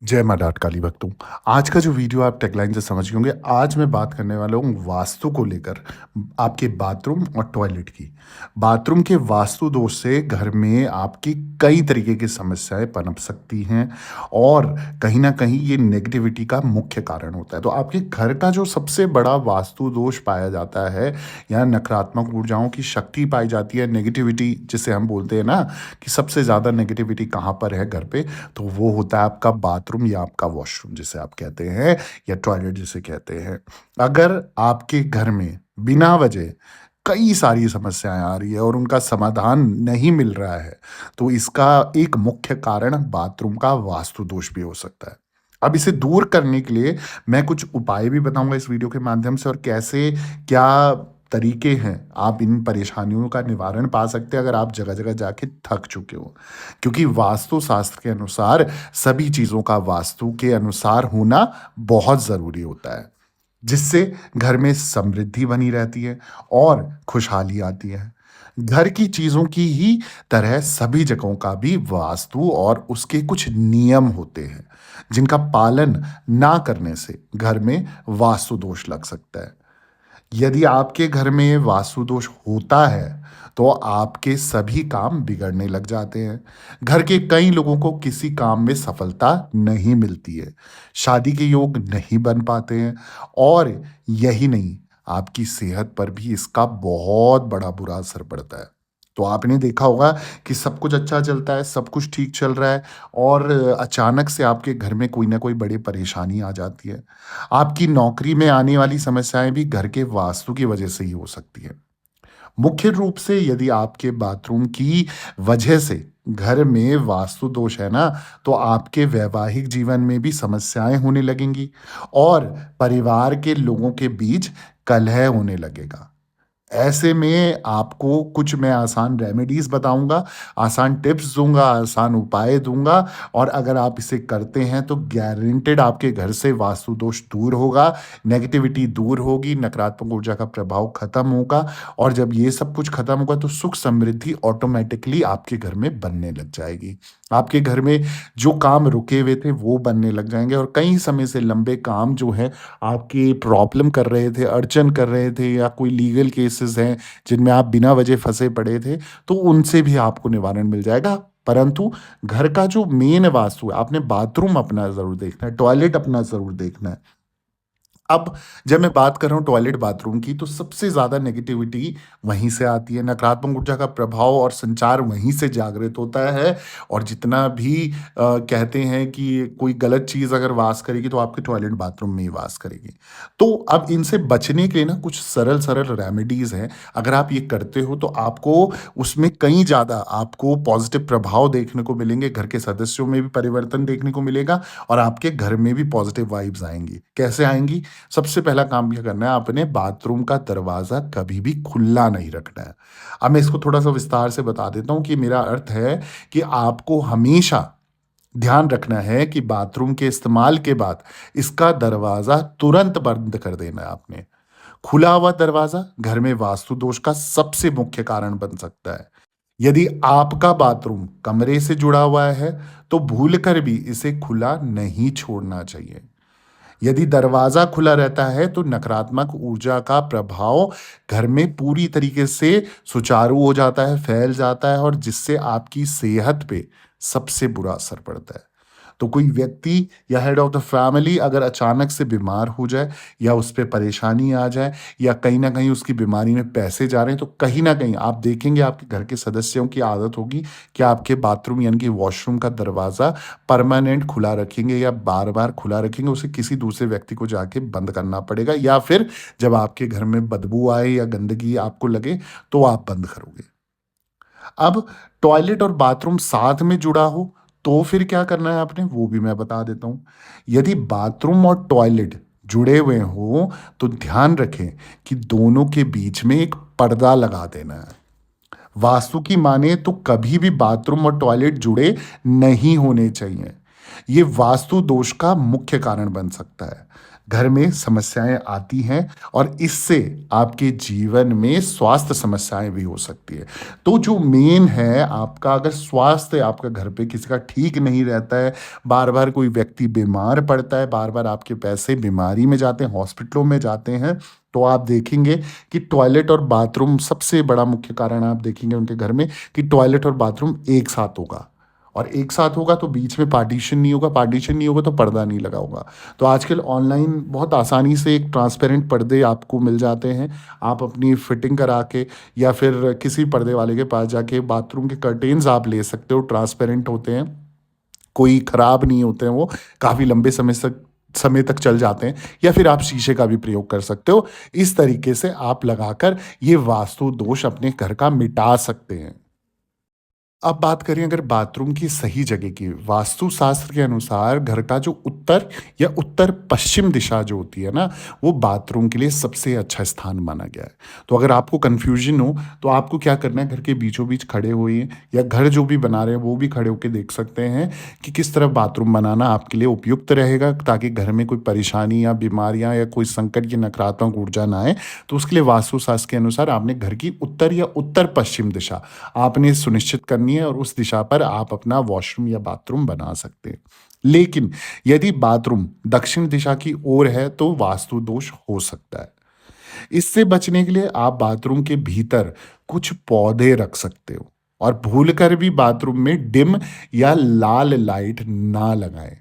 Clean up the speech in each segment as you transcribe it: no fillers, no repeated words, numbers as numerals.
जय माँ डाट काली भक्तों। आज का जो वीडियो आप टैगलाइन से समझ गए होंगे, आज मैं बात करने वाला हूँ वास्तु को लेकर, आपके बाथरूम और टॉयलेट की। बाथरूम के वास्तु दोष से घर में आपकी कई तरीके की समस्याएं पनप सकती हैं और कहीं न कहीं ये नेगेटिविटी का मुख्य कारण होता है। तो आपके घर का जो सबसे बड़ा वास्तु दोष पाया जाता है या नकारात्मक ऊर्जाओं की शक्ति पाई जाती है, नेगेटिविटी जिसे हम बोलते हैं ना, कि सबसे ज़्यादा नेगेटिविटी कहाँ पर है घर पे, तो वो होता है आपका बाथरूम या आपका वॉशरूम जिसे आप कहते हैं, या टॉयलेट जिसे कहते हैं। अगर आपके घर में बिना वजह कई सारी समस्याएं आ रही है और उनका समाधान नहीं मिल रहा है, तो इसका एक मुख्य कारण बाथरूम का वास्तु दोष भी हो सकता है। अब इसे दूर करने के लिए मैं कुछ उपाय भी बताऊंगा इस वीडियो के माध्यम से, और कैसे क्या तरीके हैं आप इन परेशानियों का निवारण पा सकते हैं अगर आप जगह जगह जाके थक चुके हो। क्योंकि वास्तु शास्त्र के अनुसार सभी चीज़ों का वास्तु के अनुसार होना बहुत ज़रूरी होता है, जिससे घर में समृद्धि बनी रहती है और खुशहाली आती है। घर की चीज़ों की ही तरह सभी जगहों का भी वास्तु और उसके कुछ नियम होते हैं, जिनका पालन ना करने से घर में वास्तु दोष लग सकता है। यदि आपके घर में वास्तु दोष होता है, तो आपके सभी काम बिगड़ने लग जाते हैं। घर के कई लोगों को किसी काम में सफलता नहीं मिलती है, शादी के योग नहीं बन पाते हैं, और यही नहीं, आपकी सेहत पर भी इसका बहुत बड़ा बुरा असर पड़ता है। तो आपने देखा होगा कि सब कुछ अच्छा चलता है, सब कुछ ठीक चल रहा है, और अचानक से आपके घर में कोई ना कोई बड़ी परेशानी आ जाती है। आपकी नौकरी में आने वाली समस्याएं भी घर के वास्तु की वजह से ही हो सकती है। मुख्य रूप से यदि आपके बाथरूम की वजह से घर में वास्तु दोष है ना, तो आपके वैवाहिक जीवन में भी समस्याएं होने लगेंगी और परिवार के लोगों के बीच कलह होने लगेगा। ऐसे में आपको कुछ मैं आसान रेमेडीज़ बताऊँगा, आसान टिप्स दूँगा, आसान उपाय दूँगा, और अगर आप इसे करते हैं तो गारंटेड आपके घर से वास्तु दोष दूर होगा, नेगेटिविटी दूर होगी, नकारात्मक ऊर्जा का प्रभाव खत्म होगा, और जब ये सब कुछ खत्म होगा तो सुख समृद्धि ऑटोमैटिकली आपके घर में बनने लग जाएगी। आपके घर में जो काम रुके हुए थे वो बनने लग जाएँगे, और कई समय से लंबे काम जो हैं आपकी प्रॉब्लम कर रहे थे, अड़चन कर रहे थे, या कोई लीगल केसेस हैं जिनमें आप बिना वजह फँसे पड़े थे, तो उनसे भी आपको निवारण मिल जाएगा। परंतु घर का जो मेन वास्तु है, आपने बाथरूम अपना ज़रूर देखना है, टॉयलेट अपना ज़रूर देखना है। अब जब मैं बात कर रहा हूँ टॉयलेट बाथरूम की, तो सबसे ज़्यादा नेगेटिविटी वहीं से आती है, नकारात्मक ऊर्जा का प्रभाव और संचार वहीं से जागृत होता है। और जितना भी कहते हैं कि कोई गलत चीज़ अगर वास करेगी तो आपके टॉयलेट बाथरूम में ही वास करेगी। तो अब इनसे बचने के लिए ना कुछ सरल-सरल रेमेडीज़ हैं। अगर आप ये करते हो तो आपको उसमें कहीं ज़्यादा आपको पॉज़िटिव प्रभाव देखने को मिलेंगे, घर के सदस्यों में भी परिवर्तन देखने को मिलेगा, और आपके घर में भी पॉज़िटिव वाइब्स आएँगी। कैसे आएँगी? सबसे पहला काम क्या करना है, आपने बाथरूम का दरवाज़ा कभी भी खुला नहीं रखना है। अब मैं इसको थोड़ा-सा विस्तार से बता देता हूँ कि मेरा अर्थ है कि आपको हमेशा ध्यान रखना है कि बाथरूम के इस्तेमाल के बाद इसका दरवाज़ा तुरंत बंद कर देना है आपने। खुला हुआ दरवाज़ा घर में वास्तु दोष का सबसे मुख्य कारण बन सकता है। यदि आपका बाथरूम कमरे से जुड़ा हुआ है, तो भूलकर भी इसे खुला नहीं छोड़ना चाहिए। यदि दरवाज़ा खुला रहता है तो नकारात्मक ऊर्जा का प्रभाव घर में पूरी तरीके से सुचारू हो जाता है, फैल जाता है, और जिससे आपकी सेहत पे सबसे बुरा असर पड़ता है। तो कोई व्यक्ति या हेड ऑफ़ द फैमिली अगर अचानक से बीमार हो जाए, या उस पे परेशानी आ जाए, या कहीं न कहीं उसकी बीमारी में पैसे जा रहे हैं, तो कहीं न कहीं आप देखेंगे आपके घर के सदस्यों की आदत होगी कि आपके बाथरूम यानी कि वॉशरूम का दरवाज़ा परमानेंट खुला रखेंगे या बार-बार खुला रखेंगे, उसे किसी दूसरे व्यक्ति को जाके बंद करना पड़ेगा, या फिर जब आपके घर में बदबू आए या गंदगी आपको लगे, तो आप बंद करोगे। अब टॉयलेट और बाथरूम साथ में जुड़ा हो, तो फिर क्या करना है आपने, वो भी मैं बता देता हूँ। यदि बाथरूम और टॉयलेट जुड़े हुए हों, तो ध्यान रखें कि दोनों के बीच में एक पर्दा लगा देना है। वास्तु की माने तो कभी भी बाथरूम और टॉयलेट जुड़े नहीं होने चाहिए। ये वास्तु दोष का मुख्य कारण बन सकता है। घर में समस्याएँ आती हैं और इससे आपके जीवन में स्वास्थ्य समस्याएँ भी हो सकती है। तो जो मेन है आपका, अगर स्वास्थ्य आपका घर पे किसी का ठीक नहीं रहता है, बार-बार कोई व्यक्ति बीमार पड़ता है, बार-बार आपके पैसे बीमारी में जाते हैं, हॉस्पिटलों में जाते हैं, तो आप देखेंगे कि टॉयलेट और बाथरूम सबसे बड़ा मुख्य कारण आप देखेंगे उनके घर में कि टॉयलेट और बाथरूम एक साथ होगा। और एक साथ होगा तो बीच में पार्टीशन नहीं होगा तो पर्दा नहीं लगा होगा। तो आजकल ऑनलाइन बहुत आसानी से एक ट्रांसपेरेंट पर्दे आपको मिल जाते हैं। आप अपनी फिटिंग करा के या फिर किसी पर्दे वाले के पास जाके बाथरूम के कर्टेन्स आप ले सकते हो, ट्रांसपेरेंट होते हैं। कोई खराब नहीं होते हैं वो, काफ़ी लंबे समय तक चल जाते हैं, या फिर आप शीशे का भी प्रयोग कर सकते हो। इस तरीके से आप लगाकर ये वास्तु दोष अपने घर का मिटा सकते हैं। अब बात करें अगर बाथरूम की सही जगह की, वास्तुशास्त्र के अनुसार घर का जो उत्तर या उत्तर-पश्चिम दिशा जो होती है ना, वो बाथरूम के लिए सबसे अच्छा स्थान माना गया है। तो अगर आपको कन्फ्यूज़न हो, तो आपको क्या करना है, घर के बीचों-बीच खड़े होइए या घर जो भी बना रहे हैं, वो भी खड़े होके देख सकते हैं कि किस तरफ बाथरूम बनाना आपके लिए उपयुक्त रहेगा, ताकि घर में कोई परेशानी या बीमारियाँ या कोई संकट की नकारात्मक ऊर्जा ना आए। तो उसके लिए वास्तुशास्त्र के अनुसार आपने घर की उत्तर या उत्तर-पश्चिम दिशा आपने सुनिश्चित करनी है और उस दिशा पर आप अपना वॉशरूम या बाथरूम बना सकते हैं। लेकिन यदि बाथरूम दक्षिण दिशा की ओर है तो वास्तु दोष हो सकता है। इससे बचने के लिए आप बाथरूम के भीतर कुछ पौधे रख सकते हो और भूलकर भी बाथरूम में डिम या लाल लाइट ना लगाएं।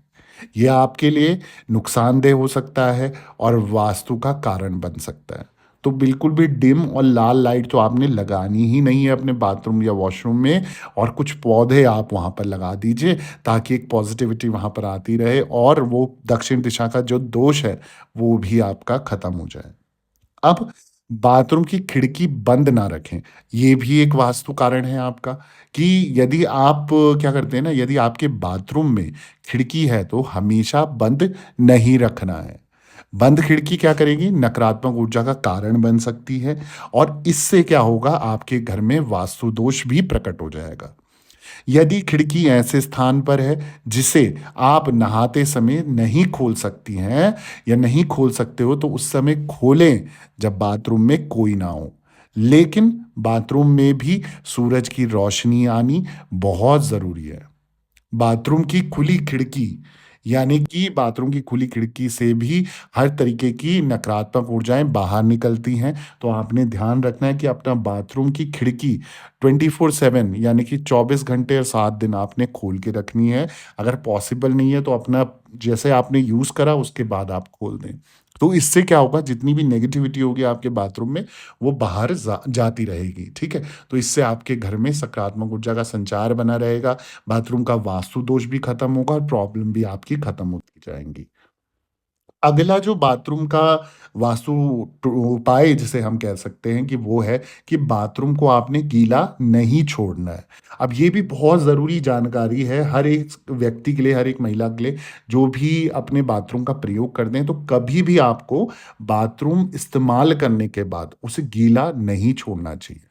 यह आपके लिए नुकसानदेह हो सकता है और वास्तु का कारण बन सकता है। तो बिल्कुल भी डिम और लाल लाइट तो आपने लगानी ही नहीं है अपने बाथरूम या वॉशरूम में, और कुछ पौधे आप वहाँ पर लगा दीजिए ताकि एक पॉजिटिविटी वहाँ पर आती रहे और वो दक्षिण दिशा का जो दोष है, वो भी आपका खत्म हो जाए। अब बाथरूम की खिड़की बंद ना रखें, ये भी एक वास्तु कारण है आपका कि यदि आप क्या करते हैं ना, यदि आपके बाथरूम में खिड़की है तो हमेशा बंद नहीं रखना है। बंद खिड़की क्या करेगी, नकारात्मक ऊर्जा का कारण बन सकती है और इससे क्या होगा, आपके घर में वास्तु दोष भी प्रकट हो जाएगा। यदि खिड़की ऐसे स्थान पर है जिसे आप नहाते समय नहीं खोल सकती हैं या नहीं खोल सकते हो, तो उस समय खोलें जब बाथरूम में कोई ना हो। लेकिन बाथरूम में भी सूरज की रोशनी आनी बहुत ज़रूरी है। बाथरूम की खुली खिड़की, यानी कि बाथरूम की खुली खिड़की से भी हर तरीके की नकारात्मक ऊर्जाएँ बाहर निकलती हैं। तो आपने ध्यान रखना है कि अपना बाथरूम की खिड़की 24/7 यानी कि 24 घंटे और 7 दिन आपने खोल के रखनी है। अगर पॉसिबल नहीं है तो अपना जैसे आपने यूज़ करा उसके बाद आप खोल दें। तो इससे क्या होगा, जितनी भी नेगेटिविटी होगी आपके बाथरूम में, वो बाहर जाती रहेगी, ठीक है? तो इससे आपके घर में सकारात्मक ऊर्जा का संचार बना रहेगा, बाथरूम का वास्तु दोष भी खत्म होगा और प्रॉब्लम भी आपकी खत्म होती जाएँगी। अगला जो बाथरूम का वास्तु उपाय जिसे हम कह सकते हैं कि वो है कि बाथरूम को आपने गीला नहीं छोड़ना है। अब ये भी बहुत ज़रूरी जानकारी है हर एक व्यक्ति के लिए, हर एक महिला के लिए, जो भी अपने बाथरूम का प्रयोग करते हैं, तो कभी भी आपको बाथरूम इस्तेमाल करने के बाद उसे गीला नहीं छोड़ना चाहिए।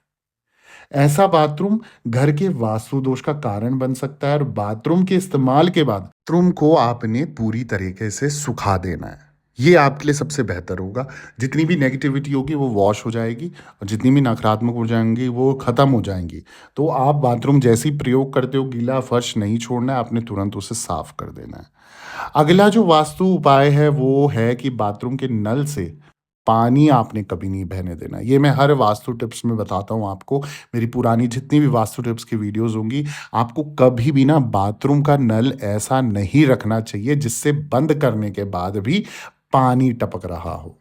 ऐसा बाथरूम घर के वास्तु दोष का कारण बन सकता है और बाथरूम के इस्तेमाल के बाद बाथरूम को आपने पूरी तरीके से सुखा देना है। ये आपके लिए सबसे बेहतर होगा। जितनी भी नेगेटिविटी होगी वो वॉश हो जाएगी और जितनी भी नकारात्मक ऊर्जा होंगी वो ख़त्म हो जाएँगी। तो आप बाथरूम जैसे ही प्रयोग करते हो, गीला फर्श नहीं छोड़ना है, आपने तुरंत उसे साफ़ कर देना है। अगला जो वास्तु उपाय है वो है कि बाथरूम के नल से पानी आपने कभी नहीं बहने देना। ये मैं हर वास्तु टिप्स में बताता हूँ आपको। मेरी पुरानी जितनी भी वास्तु टिप्स की वीडियोज़ होंगी, आपको कभी भी ना बाथरूम का नल ऐसा नहीं रखना चाहिए जिससे बंद करने के बाद भी पानी टपक रहा हो।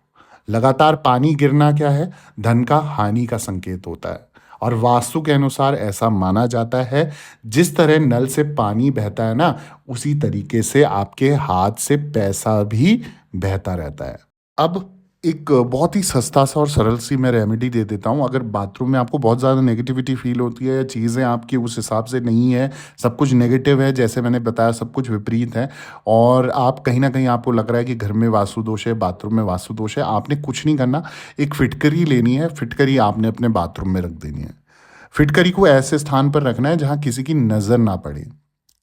लगातार पानी गिरना क्या है? धन का हानि का संकेत होता है और वास्तु के अनुसार ऐसा माना जाता है, जिस तरह नल से पानी बहता है ना, उसी तरीके से आपके हाथ से पैसा भी बहता रहता है। अब एक बहुत ही सस्ता-सा और सरल-सी मैं रेमेडी दे देता हूँ। अगर बाथरूम में आपको बहुत ज़्यादा नेगेटिविटी फ़ील होती है, चीज़ें आपकी उस हिसाब से नहीं है, सब कुछ नेगेटिव है, जैसे मैंने बताया सब कुछ विपरीत है और आप कहीं न कहीं आपको लग रहा है कि घर में वास्तु दोष है, बाथरूम में वास्तु दोष है, आपने कुछ नहीं करना, एक फिटकरी लेनी है, फिटकरी आपने अपने बाथरूम में रख देनी है। फिटकरी को ऐसे स्थान पर रखना है जहाँ किसी की नज़र ना पड़े।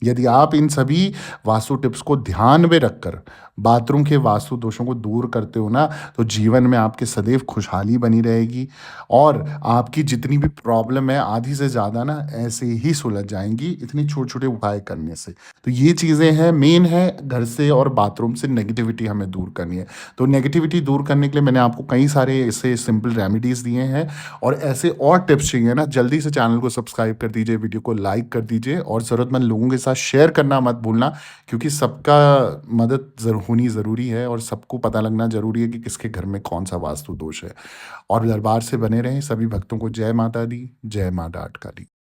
यदि आप इन सभी वास्तु टिप्स को ध्यान में रखकर बाथरूम के वास्तु दोषों को दूर करते हो ना, तो जीवन में आपके सदैव खुशहाली बनी रहेगी और आपकी जितनी भी प्रॉब्लम है, आधी से ज़्यादा ना ऐसे ही सुलझ जाएँगी, इतने छोटे-छोटे उपाय करने से। तो ये चीज़ें हैं, मेन है घर से और बाथरूम से नेगेटिविटी हमें दूर करनी है। तो नेगेटिविटी दूर करने के लिए मैंने आपको कई सारे ऐसे सिंपल रेमेडीज़ दिए हैं और ऐसे और टिप्स चाहिए ना, जल्दी से चैनल को सब्सक्राइब कर दीजिए, वीडियो को लाइक कर दीजिए और ज़रूरतमंद लोगों के साथ शेयर करना मत भूलना, क्योंकि सबका मदद होनी ज़रूरी है और सबको पता लगना ज़रूरी है कि किसके घर में कौन-सा वास्तु दोष है। और दरबार से बने रहें, सभी भक्तों को जय माता दी, जय माँ डाठ काली।